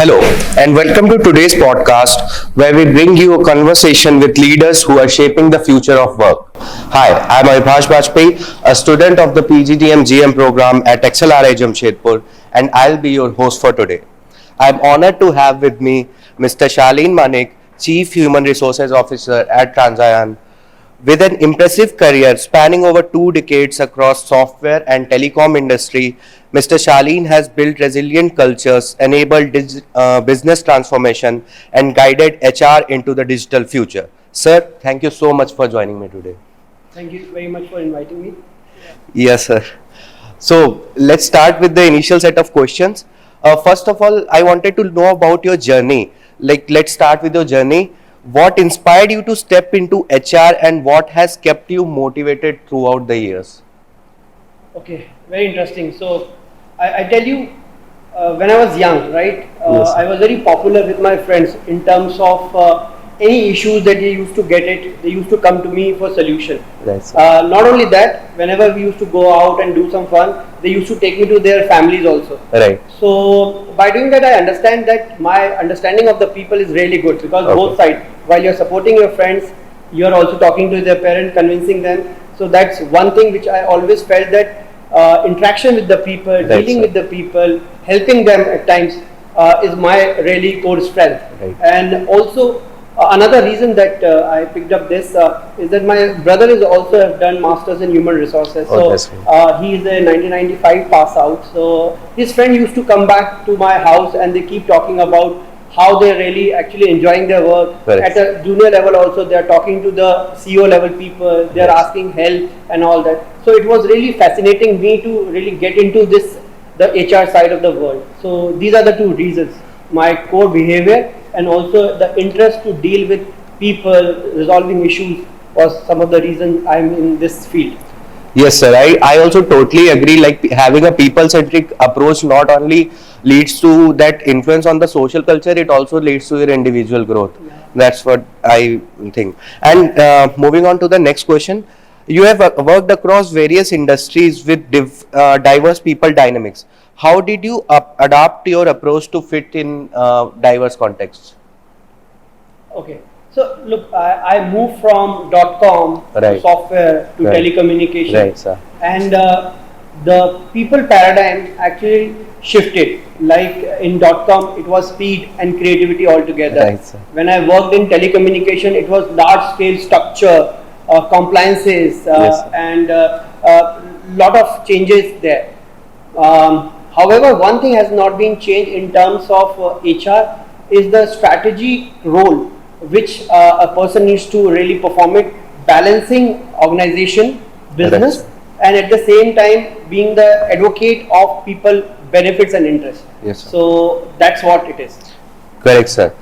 Hello, and welcome to today's podcast where we bring you a conversation with leaders who are shaping the future of work. Hi, I'm Ayubash Bajpayee, a student of the PGDM GM program at XLRI Jamshedpur, and I'll be your host for today. I'm honored to have with me Mr. Shaleen Manik, Chief Human Resources Officer at Transsion. With an impressive career spanning over 2 decades across software and telecom industry, Mr. Shaleen has built resilient cultures, enabled business transformation, and guided HR into the digital future. Sir, thank you so much for joining me today. Thank you very much for inviting me. Yes, sir. So let's start with the initial set of questions. First of all, I wanted to know about your journey. Let's start with your journey. What inspired you to step into HR and what has kept you motivated throughout the years? Okay, very interesting. So, I tell you, when I was young, right, Yes, I was very popular with my friends in terms of any issues that they used to they used to come to me for solution. Right, sir. Not only that, whenever we used to go out and do some fun, they used to take me to their families also. Right. So by doing that, I understand that my understanding of the people is really good because both sides, while you're supporting your friends, you're also talking to their parents, convincing them. So that's one thing which I always felt that interaction with the people, dealing with the people, helping them at times is my really core strength. Right. And also another reason that I picked up this is that my brother is also have done masters in human resources. Oh, So he is a 1995 pass out. So his friend used to come back to my house and they keep talking about how they're really actually enjoying their work. Correct. At a junior level also, they're talking to the CEO level people, they're asking help and all that. So it was really fascinating me to really get into the HR side of the world. So these are the two reasons, my core behavior and also the interest to deal with people, resolving issues was some of the reasons I'm in this field. Yes, sir. I also totally agree. Like having a people-centric approach not only leads to that influence on the social culture, it also leads to your individual growth. Yeah. That's what I think. And moving on to the next question, you have worked across various industries with diverse people dynamics. How did you adapt your approach to fit in diverse contexts? Okay. So look, I moved from .com to Right. software to Right. telecommunication, Right, sir. and the people paradigm actually shifted. Like in .com, it was speed and creativity altogether. Right, sir. When I worked in telecommunication, it was large scale structure, compliances, Yes, sir. and lot of changes there. However, one thing has not been changed in terms of HR is the strategy role which a person needs to really perform it, balancing organization, business, and at the same time being the advocate of people benefits and interests. Yes, sir. So that's what it is. Correct, sir.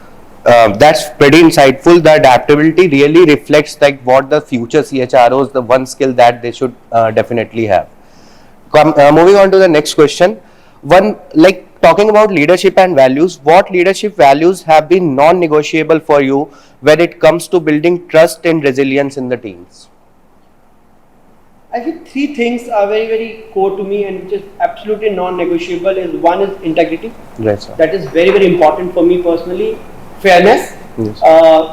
That's pretty insightful. The adaptability really reflects like what the future CHROs, the one skill that they should definitely have. Moving on to the next question. Talking about leadership and values, what leadership values have been non-negotiable for you when it comes to building trust and resilience in the teams? I think three things are very, very core to me and which is absolutely non-negotiable. Is one is integrity. Right, sir. That is very, very important for me personally. Fairness, Yes.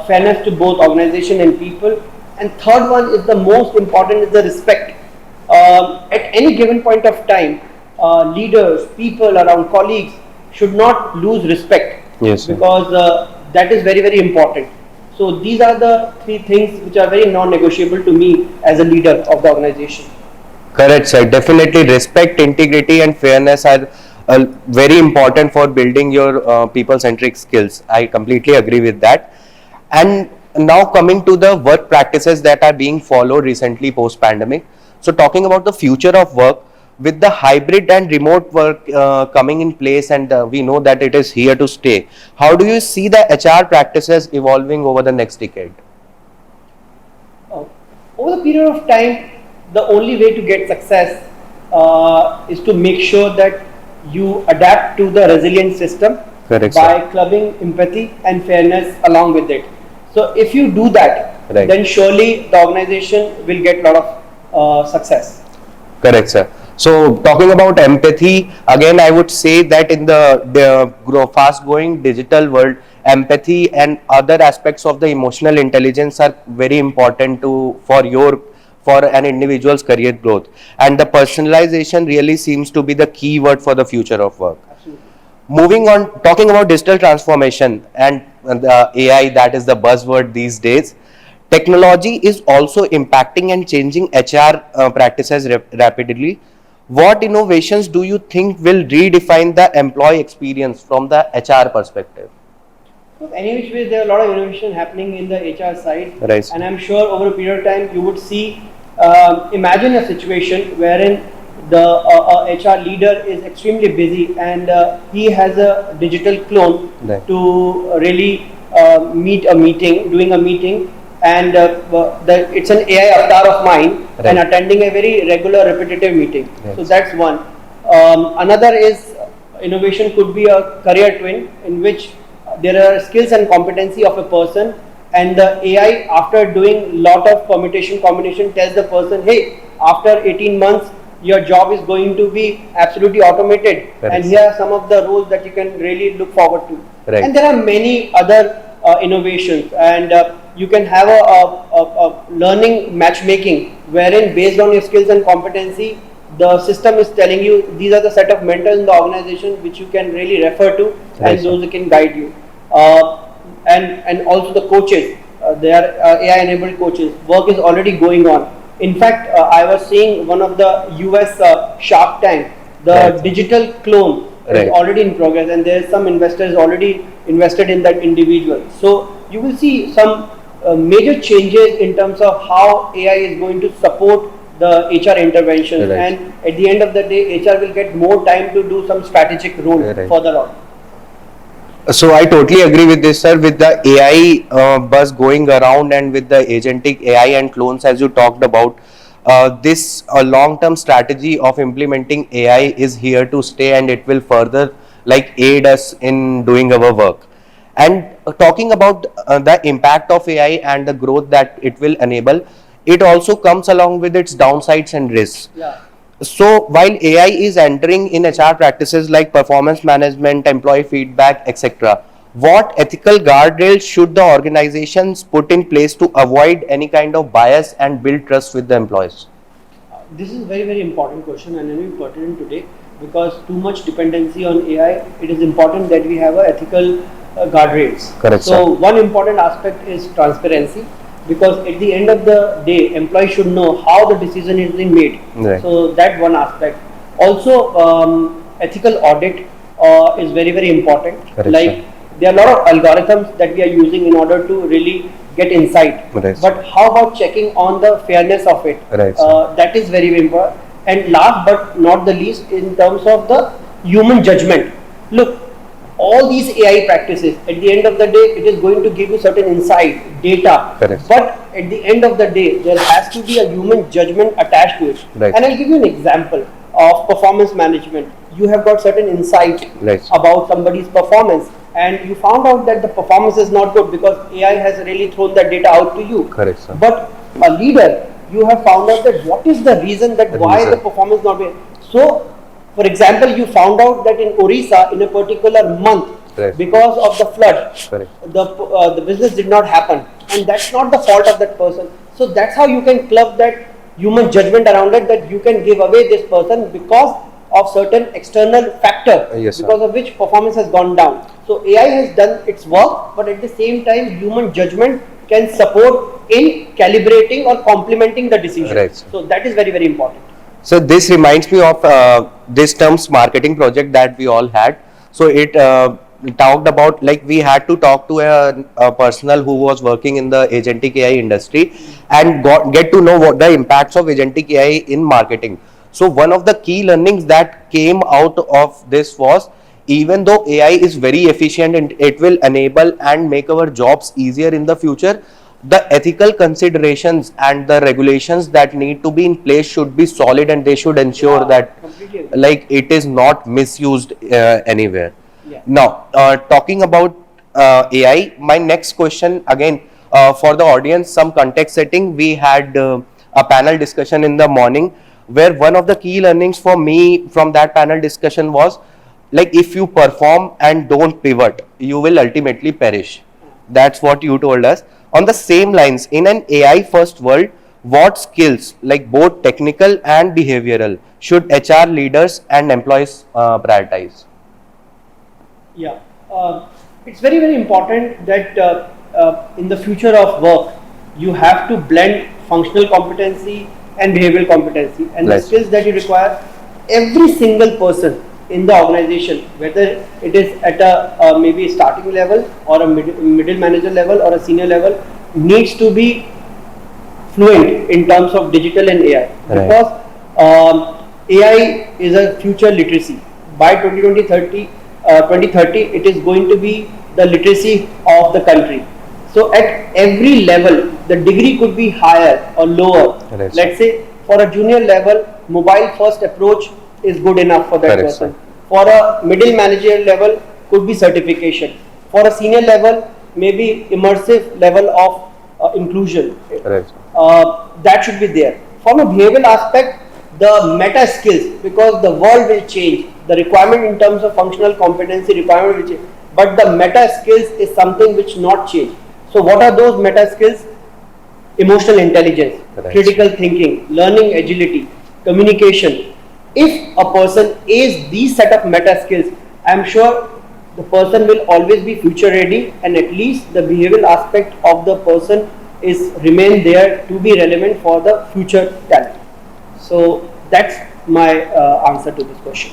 fairness to both organization and people. And third one is the most important is the respect. At any given point of time, leaders, people around, colleagues should not lose respect. Yes, sir. Because that is very, very important. So these are the three things which are very non-negotiable to me as a leader of the organization. Correct, sir. Definitely respect, integrity and fairness are very important for building your people-centric skills. I completely agree with that. And now coming to the work practices that are being followed recently post-pandemic. So talking about the future of work, with the hybrid and remote work coming in place, and we know that it is here to stay, how do you see the HR practices evolving over the next decade? Over the period of time, the only way to get success is to make sure that you adapt to the resilient system. Correct, by sir. clubbing empathy and fairness along with it. So if you do that, Right. then surely the organization will get a lot of success. Correct, sir. So talking about empathy, again, I would say that in the fast-growing digital world, empathy and other aspects of the emotional intelligence are very important for an individual's career growth. And the personalization really seems to be the key word for the future of work. Absolutely. Moving on, talking about digital transformation and the AI, that is the buzzword these days. Technology is also impacting and changing HR practices rapidly. What innovations do you think will redefine the employee experience from the HR perspective? So any which way, there are a lot of innovation happening in the HR side, Right. and I'm sure over a period of time you would see. Imagine a situation wherein the HR leader is extremely busy and he has a digital clone Right. to really doing a meeting, and it's an AI avatar of mine and Right. attending a very regular, repetitive meeting. Right. So that's one. Another is innovation could be a career twin in which there are skills and competency of a person, and the AI, after doing lot of combination tells the person, hey, after 18 months your job is going to be absolutely automated, Correct. and here are some of the roles that you can really look forward to. Right. And there are many other innovations, and you can have a learning matchmaking wherein based on your skills and competency the system is telling you these are the set of mentors in the organization which you can really refer to, Right, and sir. those who can guide you. And also the coaches, they are AI enabled coaches. Work is already going on. In fact, I was seeing one of the US Shark Tank, the Right. digital clone Right. is already in progress, and there is some investors already invested in that individual. So you will see some major changes in terms of how AI is going to support the HR interventions, Right. and at the end of the day HR will get more time to do some strategic role Right. further on. So I totally agree with this, sir. With the AI buzz going around and with the agentic AI and clones, as you talked about, this long-term strategy of implementing AI is here to stay, and it will further like aid us in doing our work. And talking about the impact of AI and the growth that it will enable, it also comes along with its downsides and risks. Yeah. So while AI is entering in HR practices like performance management, employee feedback, etc., what ethical guardrails should the organizations put in place to avoid any kind of bias and build trust with the employees? This is very important question and very pertinent today, because too much dependency on AI, it is important that we have a ethical guardrails. Correct, So sir. one important aspect is transparency, because at the end of the day employee should know how the decision is being made. Right. So that one aspect. Also ethical audit is very important. Correct, Like sir. there are a lot of algorithms that we are using in order to really get insight. Right, But how about checking on the fairness of it? Right, That is very important. And last but not the least, in terms of the human judgment. Look, all these AI practices, at the end of the day, it is going to give you certain insight, data. Correct. But at the end of the day, there has to be a human judgment attached to it. Right. And I'll give you an example of performance management. You have got certain insight Right. about somebody's performance, and you found out that the performance is not good because AI has really thrown that data out to you. Correct, sir. But a leader, you have found out that what is the reason that The why reason. the performance not well. So, for example, you found out that in Orissa, in a particular month, Right. because of the flood, Correct. the business did not happen, and that's not the fault of that person. So that's how you can club that human judgment around it, that you can give away this person because of certain external factor, Yes, sir. because of which performance has gone down. So AI has done its work, but at the same time human judgment can support in calibrating or complementing the decision. Right, sir. So that is very important. So this reminds me of this terms marketing project that we all had. So it talked about, like, we had to talk to a personal who was working in the agentic AI industry and get to know what the impacts of agentic AI in marketing. So one of the key learnings that came out of this was, even though AI is very efficient and it will enable and make our jobs easier in the future, the ethical considerations and the regulations that need to be in place should be solid, and they should ensure Yeah, that completely agree. like it is not misused anywhere. Yeah. Now, talking about AI, my next question again, for the audience, some context setting. We had a panel discussion in the morning where one of the key learnings for me from that panel discussion was, like, if you perform and don't pivot, you will ultimately perish. That's what you told us. On the same lines, in an AI first world, what skills, like both technical and behavioral, should HR leaders and employees prioritize? Yeah, it's very, very important that in the future of work, you have to blend functional competency and behavioral competency, and the Right. skills that you require. Every single person in the organization, whether it is at a maybe starting level or a middle manager level or a senior level, needs to be fluent in terms of digital and AI, Right. because AI is a future literacy. By 2030, it is going to be the literacy of the country. So at every level, the degree could be higher or lower. Right. Let's say for a junior level, mobile first approach is good enough for that Correct, person. sir. For a middle managerial level, could be certification. For a senior level, maybe immersive level of inclusion. Right. That should be there. From a behavioral aspect, the meta skills, because the world will change, the requirement in terms of functional competency requirement will change, but the meta skills is something which not change. So what are those meta skills? Emotional intelligence, Right. critical thinking, learning agility, communication. If a person is these set of meta skills, I am sure the person will always be future ready, and at least the behavioral aspect of the person is remain there to be relevant for the future talent. So that's my answer to this question.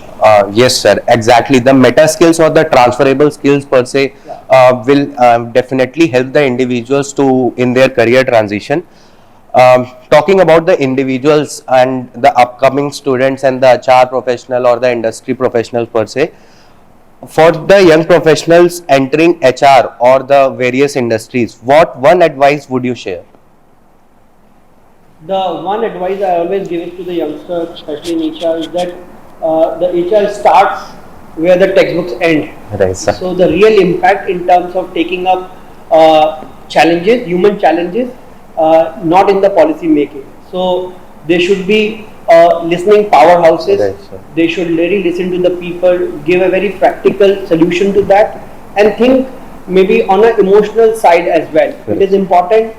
Yes, sir. Exactly. The meta skills or the transferable skills per se will definitely help the individuals to in their career transition. Talking about the individuals and the upcoming students and the HR professional or the industry professionals per se, for the young professionals entering HR or the various industries, what one advice would you share? The one advice I always give it to the youngsters, especially in HR, is that the HR starts where the textbooks end. Right, sir. So the real impact in terms of taking up challenges, human challenges, not in the policy making. So they should be listening powerhouses. Right, sir. They should really listen to the people, give a very practical solution to that, and think maybe on an emotional side as well. Correct. It is important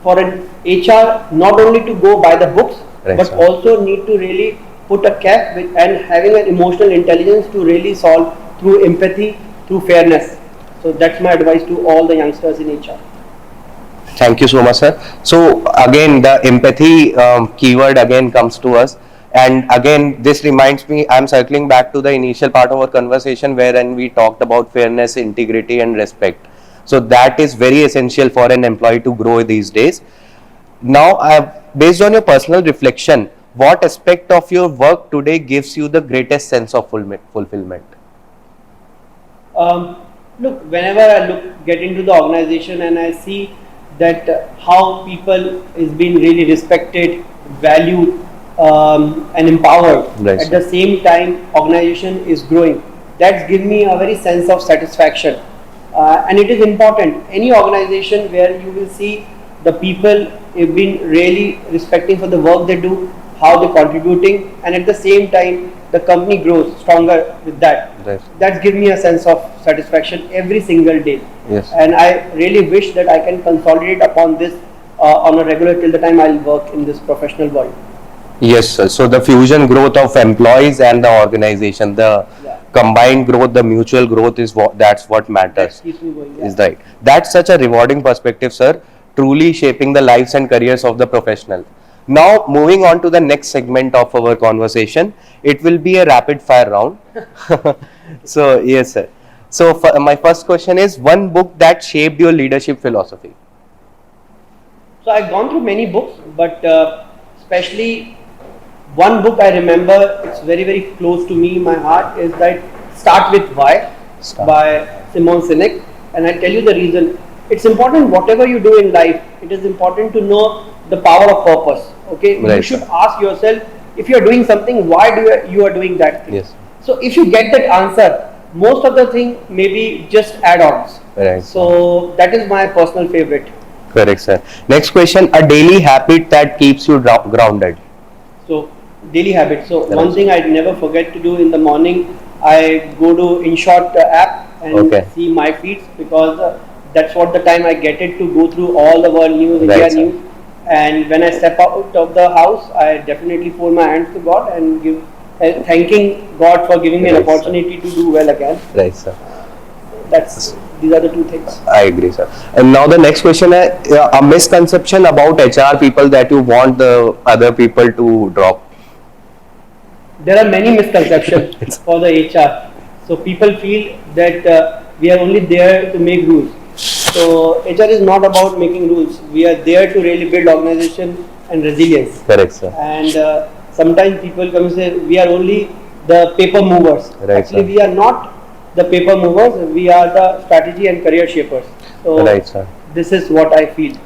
for an HR not only to go by the books, Right, but sir. also need to really put a cap with, and having an emotional intelligence to really solve through empathy, through fairness. So that's my advice to all the youngsters in HR. Thank you so much, sir. So again, the empathy keyword again comes to us. And again, this reminds me, I'm circling back to the initial part of our conversation wherein we talked about fairness, integrity and respect. So that is very essential for an employee to grow these days. Now, based on your personal reflection, what aspect of your work today gives you the greatest sense of fulfillment? Look, whenever I get into the organization and I see that how people is being really respected, valued, and empowered. Right, At sir. the same time, organization is growing. That's given me a very sense of satisfaction. And it is important. Any organization where you will see the people have been really respecting for the work they do, how they're contributing, and at the same time, the company grows stronger with that. Right. That's given me a sense of satisfaction every single day. Yes. And I really wish that I can consolidate upon this on a regular till the time I'll work in this professional world. Yes, sir. So the fusion growth of employees and the organization, the Yeah. combined growth, the mutual growth is that's what matters. Keeps me going. Yeah. Is right. That's such a rewarding perspective, sir. Truly shaping the lives and careers of the professional. Now, moving on to the next segment of our conversation, it will be a rapid fire round. So, yes, sir. So, my first question is one book that shaped your leadership philosophy. So I've gone through many books, but especially one book I remember, it's very, very close to me, my heart, is that Start With Why by Simon Sinek. And I'll tell you the reason. It's important whatever you do in life, it is important to know the power of purpose. Okay, Right, you should sir. ask yourself, if you are doing something, why you are doing that thing? Yes. So if you get that answer, most of the thing maybe just add-ons. Right. So that is my personal favorite. Correct, sir. Next question, a daily habit that keeps you grounded. So daily habit. So Correct. one thing I never forget to do in the morning, I go to InShot app and Okay. see my feeds, because that's what the time I get it to go through all the world news, Right, India sir. news. And when I step out of the house, I definitely fold my hands to God and give thanking God for giving me an Right, sir. opportunity to do well again. Right, sir. These are the two things. I agree, sir. And now the next question is a misconception about HR people that you want the other people to drop. There are many misconceptions for the HR. So people feel that we are only there to make rules. So HR is not about making rules. We are there to really build organization and resilience. Correct, sir. And sometimes people come and say we are only the paper movers. Right, Actually, sir. we are not the paper movers. We are the strategy and career shapers. So Right, sir. this is what I feel.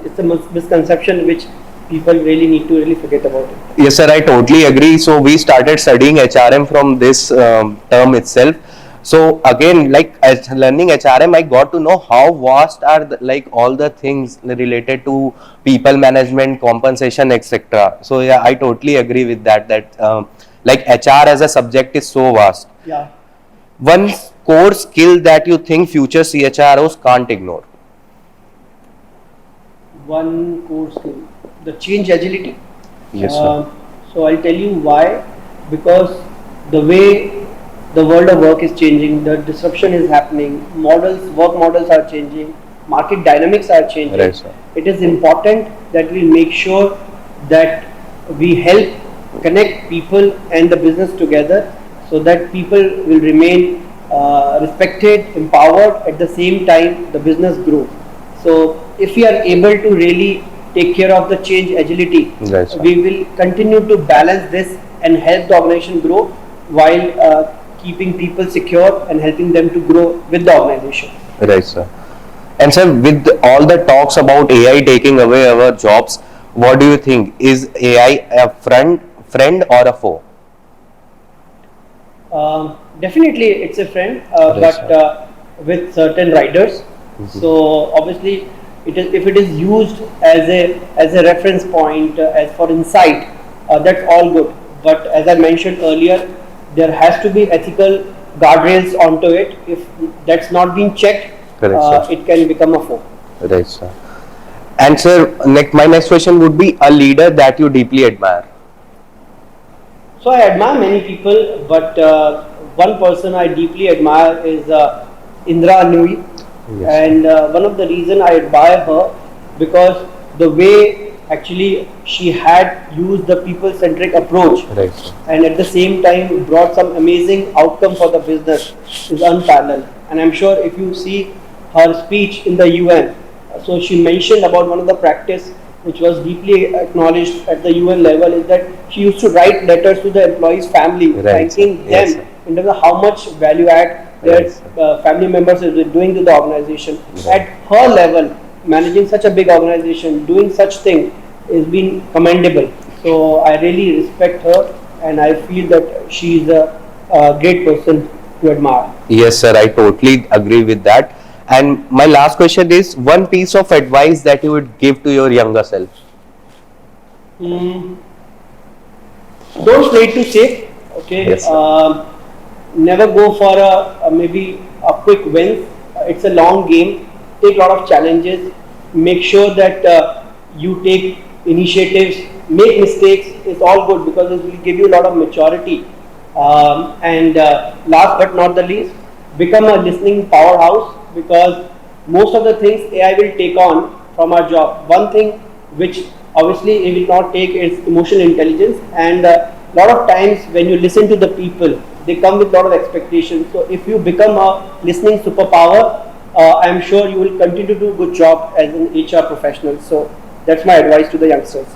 It's a misconception which people really need to really forget about it. Yes, sir, I totally agree. So we started studying HRM from this term itself. So again, like as learning HRM, I got to know how vast are like all the things related to people management, compensation, etc. So yeah, I totally agree with that. That like HR as a subject is so vast. Yeah. One core skill that you think future CHROs can't ignore. One core skill, the change agility. Yes, sir. So I'll tell you why. Because the way the world of work is changing, the disruption is happening, work models are changing, market dynamics are changing. Right, sir. It is important that we make sure that we help connect people and the business together, so that people will remain respected, empowered, at the same time the business grows. So if we are able to really take care of the change agility, Right, sir. we will continue to balance this and help the organization grow, while keeping people secure and helping them to grow with the organization. Right, sir. And sir, with all the talks about AI taking away our jobs, what do you think? Is AI a friend or a foe? Definitely, it's a friend, Right, but sir. with certain riders. So obviously, if it is used as a reference point, as for insight, that's all good. But as I mentioned earlier, there has to be ethical guardrails onto it. If that's not being checked, Correct, sir. it can become a foe. Right, sir. And sir, my next question would be a leader that you deeply admire. So I admire many people, but one person I deeply admire is Indra Nui. Yes. And one of the reason I admire her, because the way actually she had used the people-centric approach, Right, sir. and at the same time brought some amazing outcome for the business, is unparalleled. And I'm sure if you see her speech in the UN, so she mentioned about one of the practice which was deeply acknowledged at the UN level, is that she used to write letters to the employees' family, Right, thanking sir. Yes, them sir. in terms of how much value add their Right, sir. family members is doing to the organization. Right. At her level, managing such a big organization, doing such thing is been commendable. So I really respect her, and I feel that she is a great person to admire. Yes, sir. I totally agree with that. And my last question is one piece of advice that you would give to your younger self. Mm, don't play it too safe. Okay. Yes, sir. Never go for maybe a quick win. It's a long game. Take a lot of challenges. Make sure that you take initiatives. Make mistakes. It's all good, because it will give you a lot of maturity. And last but not the least, become a listening powerhouse, because most of the things AI will take on from our job. One thing which obviously it will not take is emotional intelligence, and a lot of times when you listen to the people, they come with a lot of expectations. So if you become a listening superpower, I'm sure you will continue to do a good job as an HR professional. So that's my advice to the youngsters.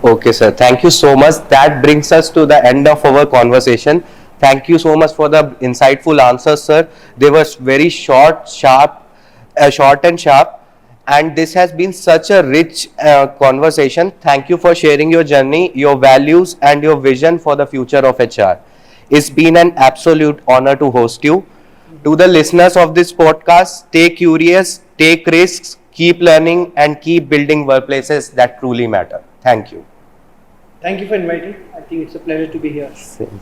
Okay, sir. Thank you so much. That brings us to the end of our conversation. Thank you so much for the insightful answers, sir. They were very short, short and sharp. And this has been such a rich conversation. Thank you for sharing your journey, your values, and your vision for the future of HR. It's been an absolute honor to host you. To the listeners of this podcast, stay curious, take risks, keep learning, and keep building workplaces that truly matter. Thank you. Thank you for inviting. I think it's a pleasure to be here. Same.